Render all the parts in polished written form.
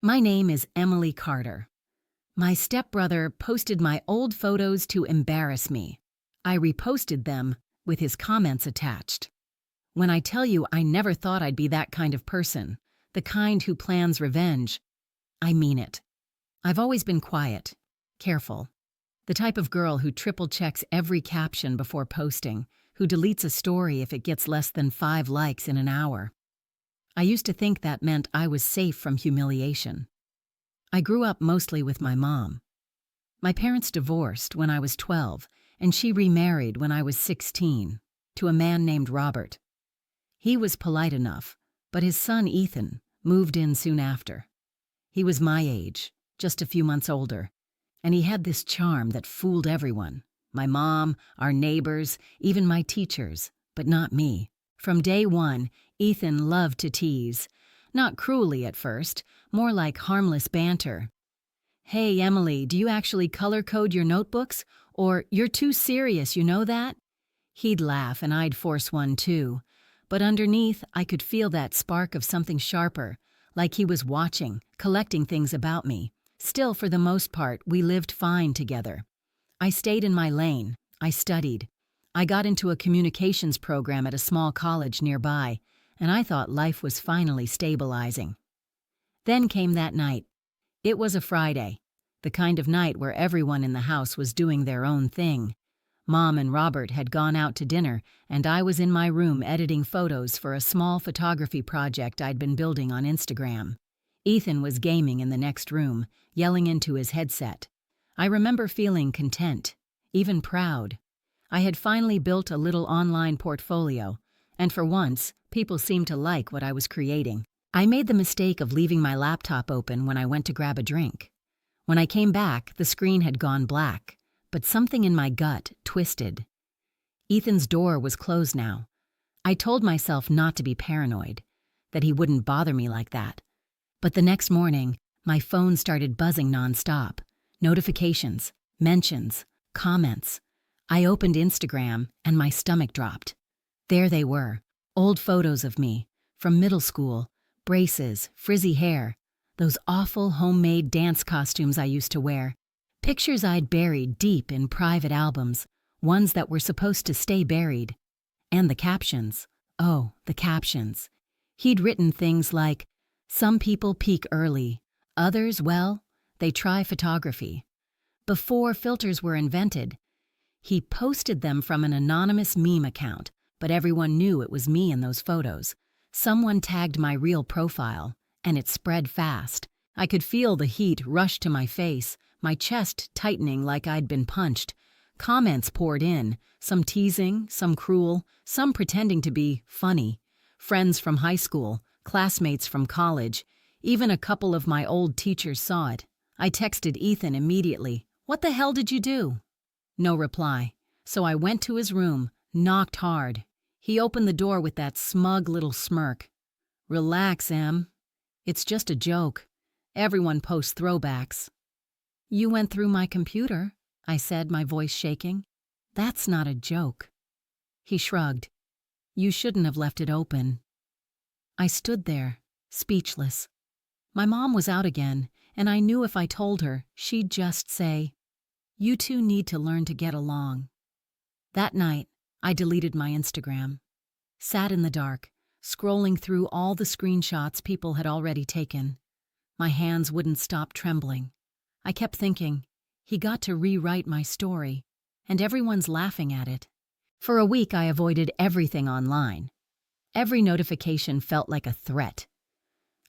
My name is Emily Carter. My stepbrother posted my old photos to embarrass me. I reposted them with his comments attached. When I tell you I never thought I'd be that kind of person, the kind who plans revenge, I mean it. I've always been quiet, careful, the type of girl who triple-checks every caption before posting, who deletes a story if it gets less than 5 likes in an hour. I used to think that meant I was safe from humiliation. I grew up mostly with my mom. My parents divorced when I was 12, and she remarried when I was 16, to a man named Robert. He was polite enough, but his son Ethan moved in soon after. He was my age, just a few months older, and he had this charm that fooled everyone. My mom, our neighbors, even my teachers, but not me. From day one, Ethan loved to tease. Not cruelly at first, more like harmless banter. "Hey, Emily, do you actually color code your notebooks? Or, you're too serious, you know that?" He'd laugh and I'd force one too. But underneath, I could feel that spark of something sharper, like he was watching, collecting things about me. Still, for the most part, we lived fine together. I stayed in my lane. I studied. I got into a communications program at a small college nearby, and I thought life was finally stabilizing. Then came that night. It was a Friday, the kind of night where everyone in the house was doing their own thing. Mom and Robert had gone out to dinner, and I was in my room editing photos for a small photography project I'd been building on Instagram. Ethan was gaming in the next room, yelling into his headset. I remember feeling content, even proud. I had finally built a little online portfolio, and for once, people seemed to like what I was creating. I made the mistake of leaving my laptop open when I went to grab a drink. When I came back, the screen had gone black, but something in my gut twisted. Ethan's door was closed now. I told myself not to be paranoid, that he wouldn't bother me like that. But the next morning, my phone started buzzing nonstop. Notifications, mentions, comments. I opened Instagram, and my stomach dropped. There they were, old photos of me, from middle school, braces, frizzy hair, those awful homemade dance costumes I used to wear, pictures I'd buried deep in private albums, ones that were supposed to stay buried. And the captions. Oh, the captions. He'd written things like, "Some people peak early, others, well, they try photography." Before filters were invented, he posted them from an anonymous meme account, but everyone knew it was me in those photos. Someone tagged my real profile, and it spread fast. I could feel the heat rush to my face, my chest tightening like I'd been punched. Comments poured in, some teasing, some cruel, some pretending to be funny. Friends from high school, classmates from college, even a couple of my old teachers saw it. I texted Ethan immediately. "What the hell did you do?" No reply. So I went to his room, knocked hard. He opened the door with that smug little smirk. "Relax, Em. It's just a joke. Everyone posts throwbacks." "You went through my computer," I said, my voice shaking. "That's not a joke." He shrugged. "You shouldn't have left it open." I stood there, speechless. My mom was out again, and I knew if I told her, she'd just say, "You two need to learn to get along." That night, I deleted my Instagram. Sat in the dark, scrolling through all the screenshots people had already taken. My hands wouldn't stop trembling. I kept thinking, he got to rewrite my story, and everyone's laughing at it. For a week, I avoided everything online. Every notification felt like a threat.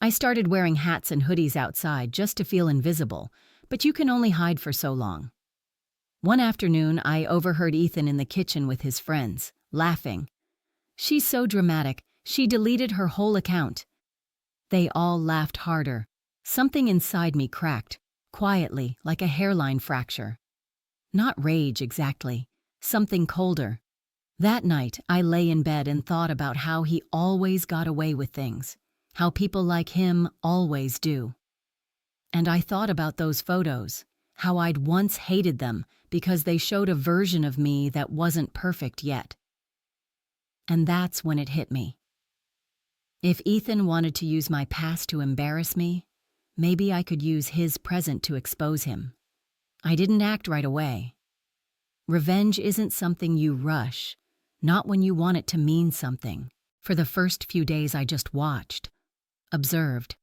I started wearing hats and hoodies outside just to feel invisible, but you can only hide for so long. One afternoon, I overheard Ethan in the kitchen with his friends, laughing. "She's so dramatic, she deleted her whole account." They all laughed harder. Something inside me cracked, quietly, like a hairline fracture. Not rage exactly, something colder. That night, I lay in bed and thought about how he always got away with things, how people like him always do. And I thought about those photos, how I'd once hated them because they showed a version of me that wasn't perfect yet. And that's when it hit me. If Ethan wanted to use my past to embarrass me, maybe I could use his present to expose him. I didn't act right away. Revenge isn't something you rush, not when you want it to mean something. For the first few days I just watched, observed.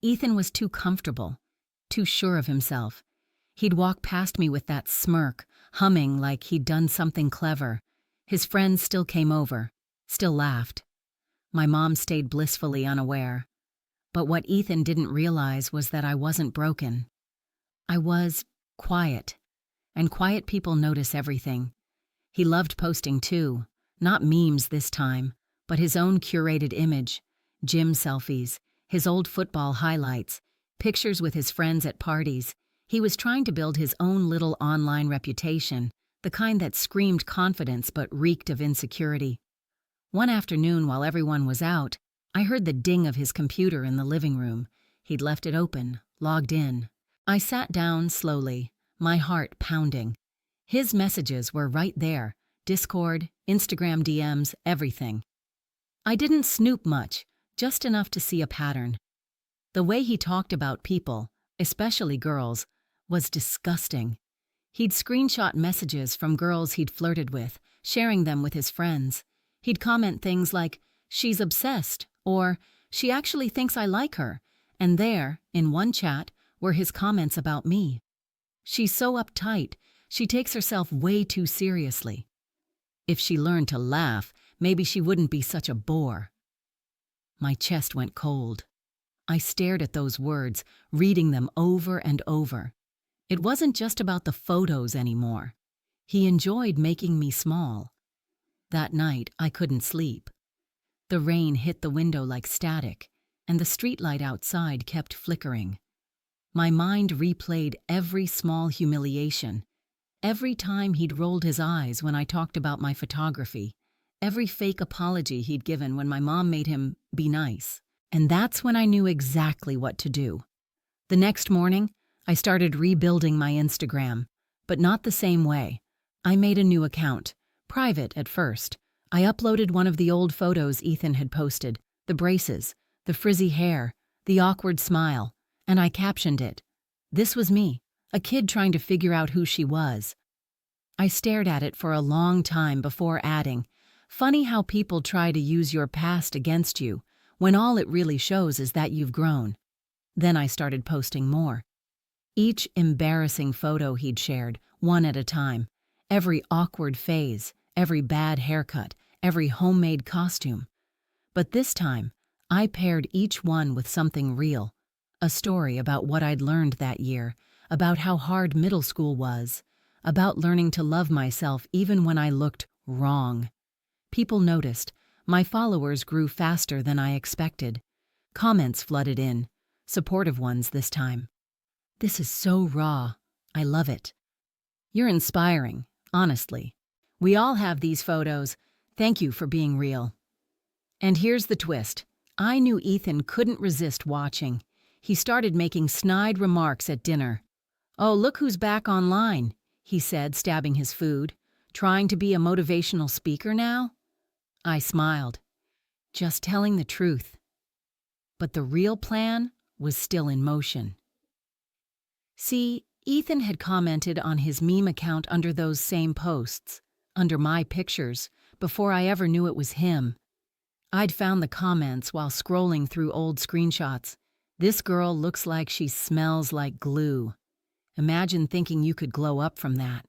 Ethan was too comfortable, too sure of himself. He'd walk past me with that smirk, humming like he'd done something clever. His friends still came over, still laughed. My mom stayed blissfully unaware. But what Ethan didn't realize was that I wasn't broken. I was quiet, and quiet people notice everything. He loved posting too, not memes this time, but his own curated image, gym selfies, his old football highlights, pictures with his friends at parties. He was trying to build his own little online reputation, the kind that screamed confidence but reeked of insecurity. One afternoon while everyone was out, I heard the ding of his computer in the living room. He'd left it open, logged in. I sat down slowly, my heart pounding. His messages were right there, Discord, Instagram DMs, everything. I didn't snoop much, just enough to see a pattern. The way he talked about people, especially girls, was disgusting. He'd screenshot messages from girls he'd flirted with, sharing them with his friends. He'd comment things like, "She's obsessed," or "She actually thinks I like her," and there, in one chat, were his comments about me. "She's so uptight, she takes herself way too seriously. If she learned to laugh, maybe she wouldn't be such a bore." My chest went cold. I stared at those words, reading them over and over. It wasn't just about the photos anymore. He enjoyed making me small. That night, I couldn't sleep. The rain hit the window like static, and the streetlight outside kept flickering. My mind replayed every small humiliation, every time he'd rolled his eyes when I talked about my photography, every fake apology he'd given when my mom made him be nice. And that's when I knew exactly what to do. The next morning, I started rebuilding my Instagram, but not the same way. I made a new account, private at first. I uploaded one of the old photos Ethan had posted, the braces, the frizzy hair, the awkward smile, and I captioned it. This was me, a kid trying to figure out who she was. I stared at it for a long time before adding, "Funny how people try to use your past against you, when all it really shows is that you've grown." Then I started posting more. Each embarrassing photo he'd shared, one at a time. Every awkward phase, every bad haircut, every homemade costume. But this time, I paired each one with something real. A story about what I'd learned that year, about how hard middle school was, about learning to love myself even when I looked wrong. People noticed. My followers grew faster than I expected. Comments flooded in, supportive ones this time. "This is so raw. I love it." "You're inspiring, honestly. We all have these photos. Thank you for being real." And here's the twist. I knew Ethan couldn't resist watching. He started making snide remarks at dinner. "Oh, look who's back online," he said, stabbing his food. "Trying to be a motivational speaker now?" I smiled. Just telling the truth. But the real plan was still in motion. See, Ethan had commented on his meme account under those same posts, under my pictures, before I ever knew it was him. I'd found the comments while scrolling through old screenshots. "This girl looks like she smells like glue. Imagine thinking you could glow up from that."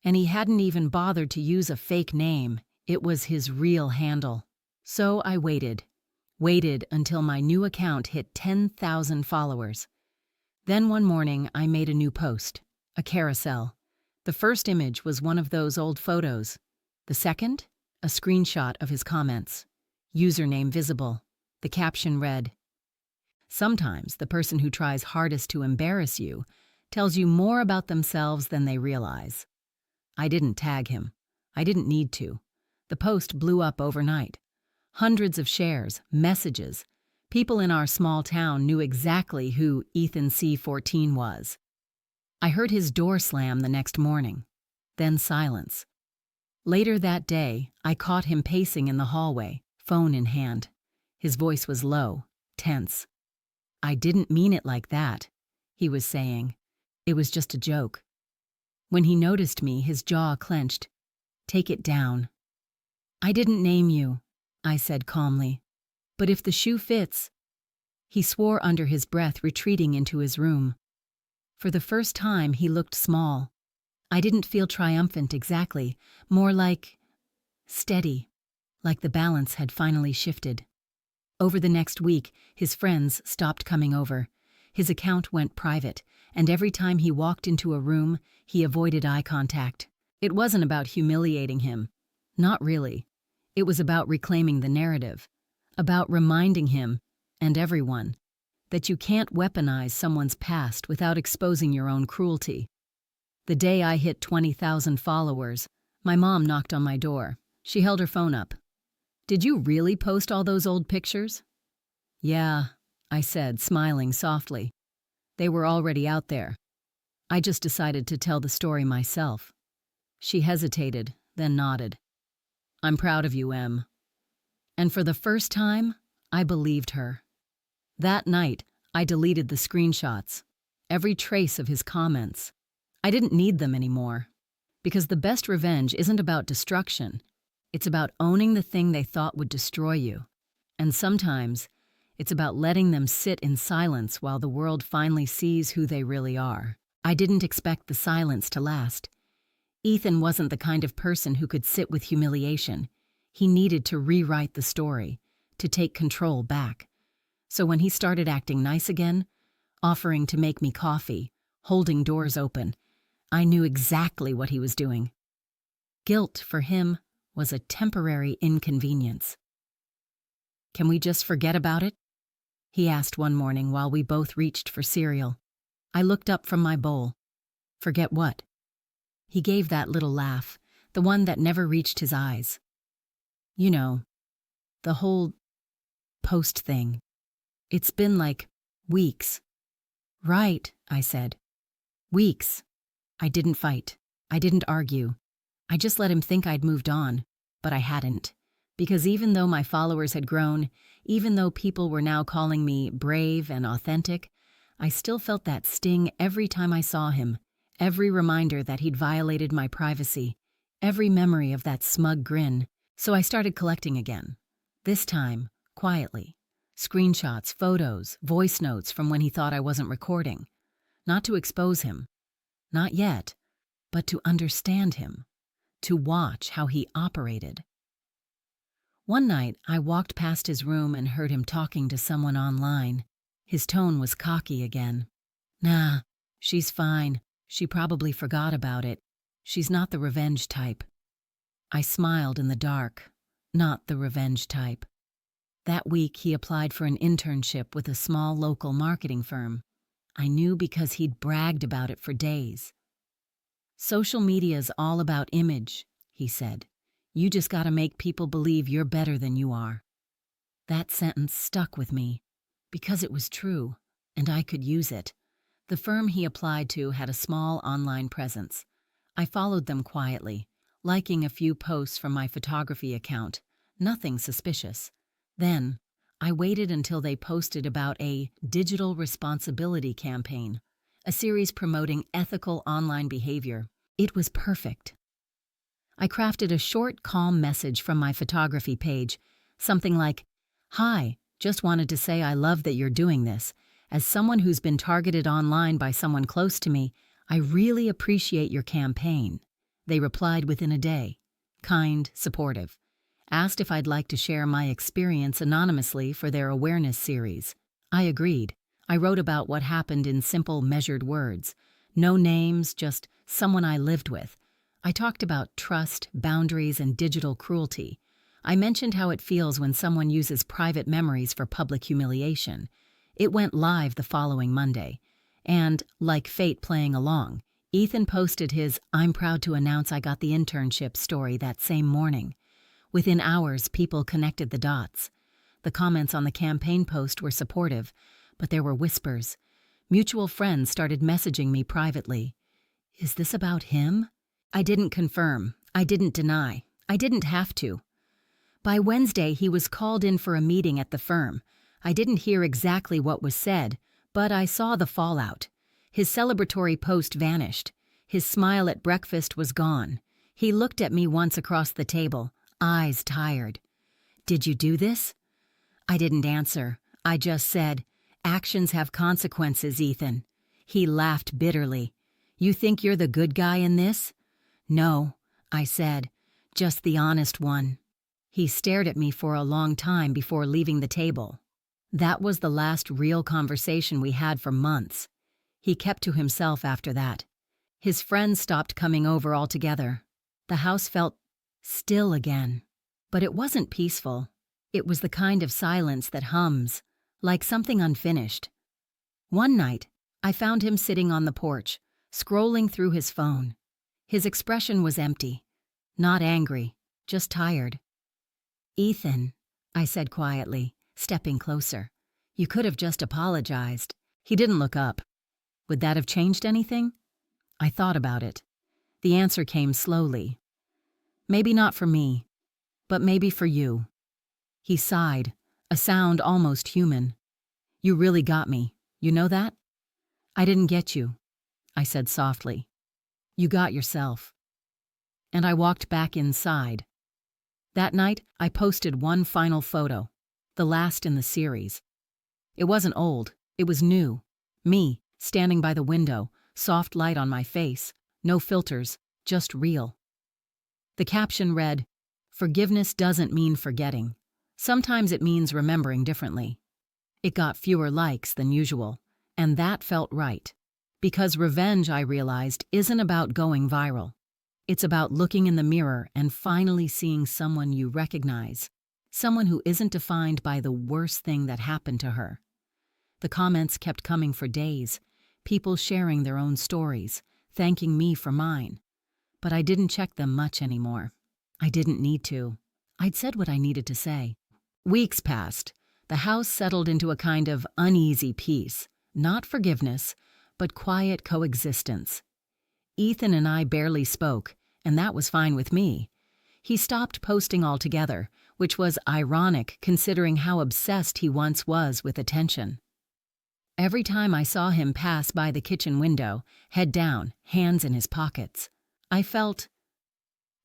And he hadn't even bothered to use a fake name. It was his real handle. So I waited until my new account hit 10,000 followers. Then one morning I made a new post, a carousel. The first image was one of those old photos. The second, a screenshot of his comments. Username visible. The caption read, "Sometimes the person who tries hardest to embarrass you tells you more about themselves than they realize." I didn't tag him. I didn't need to. The post blew up overnight. Hundreds of shares, messages. People in our small town knew exactly who Ethan C14 was. I heard his door slam the next morning. Then silence. Later that day, I caught him pacing in the hallway, phone in hand. His voice was low, tense. "I didn't mean it like that," he was saying. "It was just a joke." When he noticed me, his jaw clenched. "Take it down." "I didn't name you," I said calmly. "But if the shoe fits—" He swore under his breath, retreating into his room. For the first time, he looked small. I didn't feel triumphant exactly, more like steady, like the balance had finally shifted. Over the next week, his friends stopped coming over. His account went private, and every time he walked into a room, he avoided eye contact. It wasn't about humiliating him. Not really. It was about reclaiming the narrative, about reminding him, and everyone, that you can't weaponize someone's past without exposing your own cruelty. The day I hit 20,000 followers, my mom knocked on my door. She held her phone up. "Did you really post all those old pictures?" "Yeah," I said, smiling softly. "They were already out there. I just decided to tell the story myself." She hesitated, then nodded. "I'm proud of you, Em." And for the first time, I believed her. That night, I deleted the screenshots, every trace of his comments. I didn't need them anymore. Because the best revenge isn't about destruction. It's about owning the thing they thought would destroy you. And sometimes, it's about letting them sit in silence while the world finally sees who they really are. I didn't expect the silence to last. Ethan wasn't the kind of person who could sit with humiliation. He needed to rewrite the story, to take control back. So when he started acting nice again, offering to make me coffee, holding doors open, I knew exactly what he was doing. Guilt, for him, was a temporary inconvenience. "Can we just forget about it?" he asked one morning while we both reached for cereal. I looked up from my bowl. "Forget what?" He gave that little laugh, the one that never reached his eyes. "You know, the whole post thing. It's been like weeks." "Right," I said. "Weeks. I didn't fight. I didn't argue. I just let him think I'd moved on, but I hadn't. Because even though my followers had grown, even though people were now calling me brave and authentic, I still felt that sting every time I saw him, every reminder that he'd violated my privacy, every memory of that smug grin. So I started collecting again. This time, quietly. Screenshots, photos, voice notes from when he thought I wasn't recording. Not to expose him. Not yet, but to understand him, to watch how he operated. One night, I walked past his room and heard him talking to someone online. His tone was cocky again. "Nah, she's fine. She probably forgot about it. She's not the revenge type." I smiled in the dark. Not the revenge type. That week, he applied for an internship with a small local marketing firm. I knew because he'd bragged about it for days. "Social media's all about image," he said. "You just gotta make people believe you're better than you are." That sentence stuck with me, because it was true, and I could use it. The firm he applied to had a small online presence. I followed them quietly, liking a few posts from my photography account, nothing suspicious. Then, I waited until they posted about a digital responsibility campaign, a series promoting ethical online behavior. It was perfect. I crafted a short, calm message from my photography page, something like, "Hi, just wanted to say I love that you're doing this. As someone who's been targeted online by someone close to me, I really appreciate your campaign." They replied within a day. Kind, supportive. Asked if I'd like to share my experience anonymously for their awareness series. I agreed. I wrote about what happened in simple, measured words. No names, just someone I lived with. I talked about trust, boundaries, and digital cruelty. I mentioned how it feels when someone uses private memories for public humiliation. It went live the following Monday. And, like fate playing along, Ethan posted his "I'm proud to announce I got the internship" story that same morning. Within hours, people connected the dots. The comments on the campaign post were supportive, but there were whispers. Mutual friends started messaging me privately. "Is this about him?" I didn't confirm. I didn't deny. I didn't have to. By Wednesday, he was called in for a meeting at the firm, I didn't hear exactly what was said, but I saw the fallout. His celebratory post vanished. His smile at breakfast was gone. He looked at me once across the table, eyes tired. "Did you do this?" I didn't answer. I just said, "Actions have consequences, Ethan." He laughed bitterly. "You think you're the good guy in this?" "No," I said, "just the honest one." He stared at me for a long time before leaving the table. That was the last real conversation we had for months. He kept to himself after that. His friends stopped coming over altogether. The house felt still again. But it wasn't peaceful. It was the kind of silence that hums, like something unfinished. One night, I found him sitting on the porch, scrolling through his phone. His expression was empty. Not angry, just tired. "Ethan," I said quietly, stepping closer. "You could have just apologized." He didn't look up. Would that have changed anything? I thought about it. The answer came slowly. "Maybe not for me, but maybe for you." He sighed, a sound almost human. "You really got me. You know that?" "I didn't get you," I said softly. "You got yourself." And I walked back inside. That night, I posted one final photo, the last in the series. It wasn't old, it was new. Me, standing by the window, soft light on my face, no filters, just real. The caption read, "Forgiveness doesn't mean forgetting. Sometimes it means remembering differently." It got fewer likes than usual, and that felt right. Because revenge, I realized, isn't about going viral. It's about looking in the mirror and finally seeing someone you recognize, someone who isn't defined by the worst thing that happened to her. The comments kept coming for days, people sharing their own stories, thanking me for mine. But I didn't check them much anymore. I didn't need to. I'd said what I needed to say. Weeks passed. The house settled into a kind of uneasy peace. Not forgiveness, but quiet coexistence. Ethan and I barely spoke, and that was fine with me. He stopped posting altogether, which was ironic considering how obsessed he once was with attention. Every time I saw him pass by the kitchen window, head down, hands in his pockets, I felt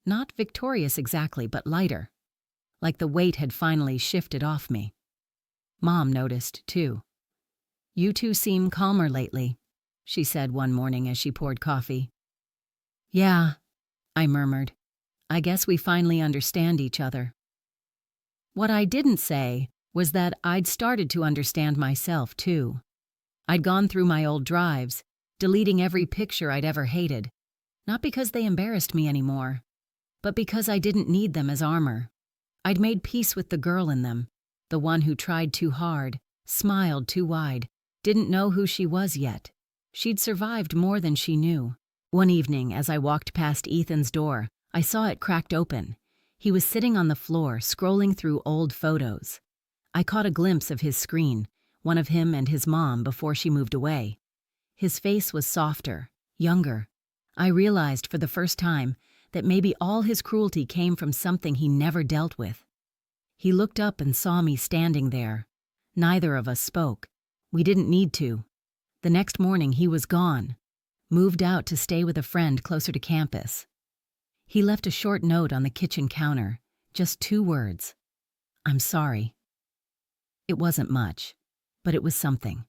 not victorious exactly, but lighter, like the weight had finally shifted off me. Mom noticed, too. "You two seem calmer lately," she said one morning as she poured coffee. "Yeah," I murmured. "I guess we finally understand each other." What I didn't say was that I'd started to understand myself, too. I'd gone through my old drives, deleting every picture I'd ever hated, not because they embarrassed me anymore, but because I didn't need them as armor. I'd made peace with the girl in them, the one who tried too hard, smiled too wide, didn't know who she was yet. She'd survived more than she knew. One evening, as I walked past Ethan's door, I saw it cracked open. He was sitting on the floor, scrolling through old photos. I caught a glimpse of his screen, one of him and his mom before she moved away. His face was softer, younger. I realized for the first time that maybe all his cruelty came from something he never dealt with. He looked up and saw me standing there. Neither of us spoke. We didn't need to. The next morning he was gone, moved out to stay with a friend closer to campus. He left a short note on the kitchen counter, just 2 words. "I'm sorry." It wasn't much, but it was something.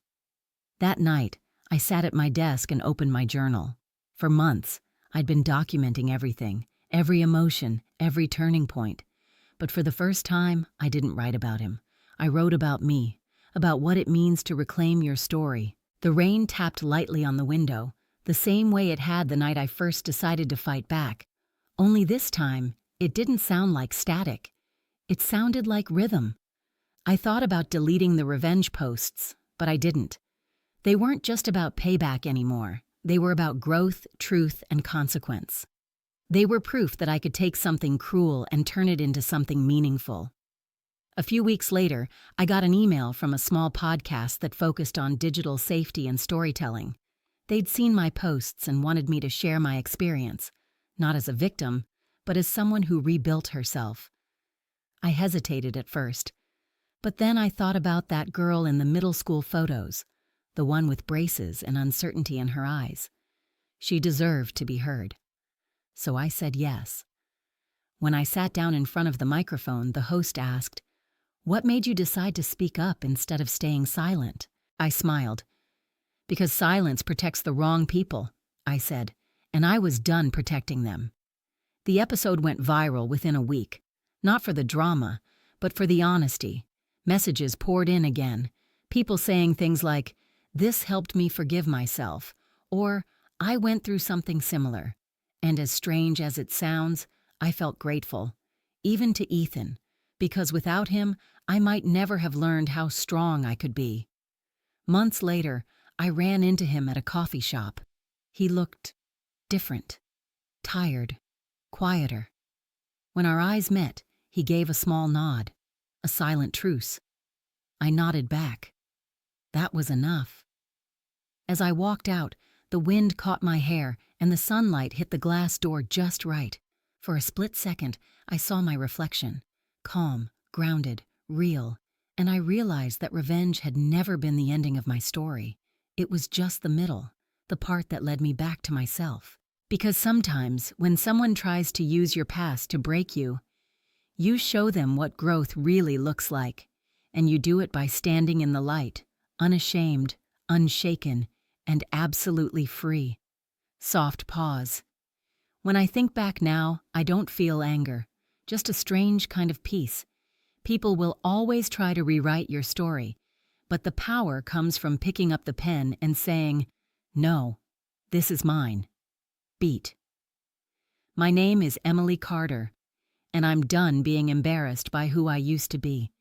That night, I sat at my desk and opened my journal. For months, I'd been documenting everything, every emotion, every turning point. But for the first time, I didn't write about him. I wrote about me, about what it means to reclaim your story. The rain tapped lightly on the window, the same way it had the night I first decided to fight back. Only this time, it didn't sound like static. It sounded like rhythm. I thought about deleting the revenge posts, but I didn't. They weren't just about payback anymore. They were about growth, truth, and consequence. They were proof that I could take something cruel and turn it into something meaningful. A few weeks later, I got an email from a small podcast that focused on digital safety and storytelling. They'd seen my posts and wanted me to share my experience, not as a victim, but as someone who rebuilt herself. I hesitated at first. But then I thought about that girl in the middle school photos, the one with braces and uncertainty in her eyes. She deserved to be heard. So I said yes. When I sat down in front of the microphone, the host asked, "What made you decide to speak up instead of staying silent?" I smiled. "Because silence protects the wrong people," I said, and I was done protecting them. The episode went viral within a week, not for the drama, but for the honesty. Messages poured in again, people saying things like, "This helped me forgive myself," or "I went through something similar." And as strange as it sounds, I felt grateful, even to Ethan, because without him, I might never have learned how strong I could be. Months later, I ran into him at a coffee shop. He looked different, tired, quieter. When our eyes met, he gave a small nod, a silent truce. I nodded back. That was enough. As I walked out, the wind caught my hair and the sunlight hit the glass door just right. For a split second, I saw my reflection, calm, grounded, real, and I realized that revenge had never been the ending of my story. It was just the middle, the part that led me back to myself. Because sometimes, when someone tries to use your past to break you, you show them what growth really looks like, and you do it by standing in the light, unashamed, unshaken, and absolutely free. Soft pause. When I think back now, I don't feel anger, just a strange kind of peace. People will always try to rewrite your story, but the power comes from picking up the pen and saying, "No, this is mine." Beat. My name is Emily Carter, and I'm done being embarrassed by who I used to be.